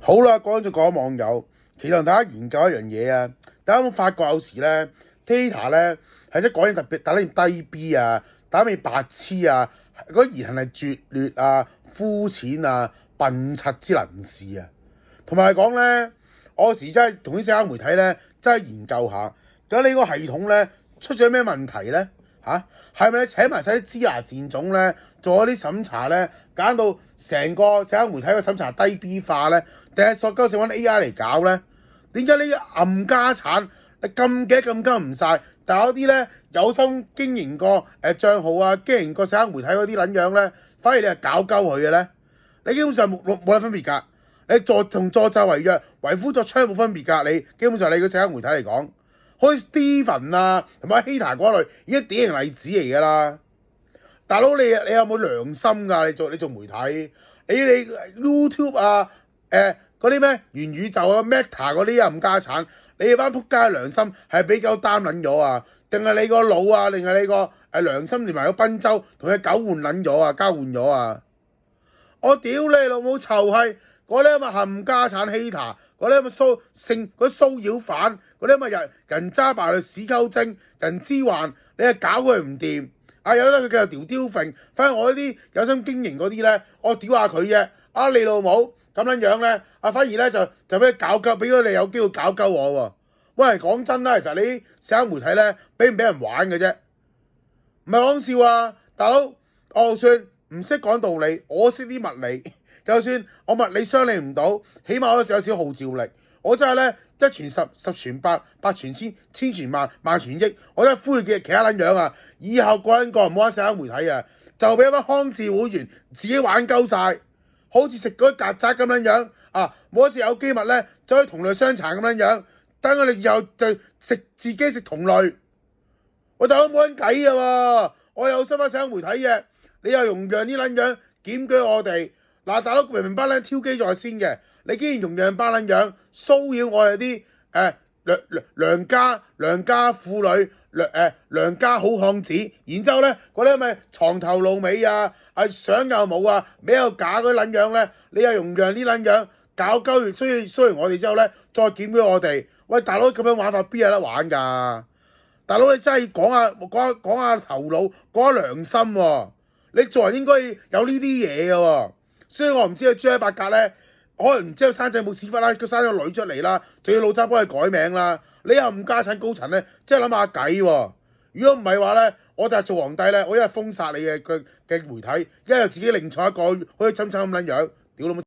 好啦，講網友，其實同大家研究一樣嘢啊。大家有冇發覺有時咧，Twitter 咧係即係講嘢特別打得低 B 啊，打得白痴啊，嗰啲言行係拙劣啊、膚淺啊、笨柒之能事啊。同埋講咧，我有時真係同啲社交媒體咧真係研究下，咁你個系統咧出咗咩問題咧？係咪你請埋晒啲支那賤種咧，做咗啲審查咧，搞到成個社交媒體嘅審查低 B 化咧？定係塑膠性揾 AI 嚟搞咧？點解呢啲冚家產你咁嘅咁跟唔晒？但係嗰啲咧有心經營過帳號啊，經營過社交媒體嗰啲撚樣咧，反而你係搞鳩佢嘅咧？你基本上冇得分別㗎。你同助紂為虐，為夫作槍冇分別㗎。你基本上你個社交媒體嚟講，好似 Steven 啊同埋 Hater 嗰類已經典型例子嚟㗎啦。大佬你有冇良心㗎？你做媒體，你 YouTube 啊嗰啲咩元宇宙啊 Meta 嗰啲冚家產，你班仆街良心係俾狗擔撚咗啊？定係你個腦啊？定係你個良心連埋個賓州同隻狗換撚咗啊？交換咗啊？我屌你老母臭閪！嗰啲咁嘅冚家產 hater，嗰啲咁嘅嗰啲騷擾犯，嗰啲咁嘅人渣敗類屎鳩精，人之患，你係搞佢唔掂。有得佢繼續屌刁揈，反正我呢啲有心經營嗰啲咧，我屌下佢啫。你老母咁樣咧，反而咧就俾佢搞鳩，俾咗你有機會搞鳩我喎。喂，講真啦，其實你啲社交媒體咧，俾唔俾人玩嘅啫？唔係講笑啊，大佬，我就算唔識講道理，我識啲物理。就算我物理傷你唔到，起碼我都有少少號召力。我真係咧一傳十，十傳百，百傳千，千傳萬，萬傳億。我真係呼籲嘅其他撚樣啊！以後個撚個唔好玩社交媒體啊，就俾一班康智會員自己玩鳩晒，好似食嗰啲曱甴咁樣啊！冇一時有機物咧，就可以同類相殘咁樣。等我哋以後就自己食同類。我大佬冇撚計㗎喎！我有收翻社交媒體嘅，你又容讓啲撚樣檢舉我哋。大佬明班撚挑機在先嘅，你竟然容讓班撚樣騷擾我哋啲良家婦女、良家好漢子，然之後咧嗰啲咪床頭露尾啊，相又冇啊，咩又假嗰啲撚樣咧，你又容讓啲撚樣搞鳩完衰完我哋之後咧，再檢舉我哋，喂大佬咁樣玩法邊有得玩㗎？大佬你真係講下頭腦，講下良心喎，你做人應該有呢啲嘢㗎喎。所以我唔知佢 J 八格咧，可能唔知佢生仔冇屎忽啦，佢生咗女出嚟啦，仲要老渣幫佢改名啦。你又唔家產高層咧，即係諗下計喎。如果唔係話咧，我就係做皇帝咧，我一係封殺你嘅媒體，一係自己另創一個好似針咁撚樣，屌老母！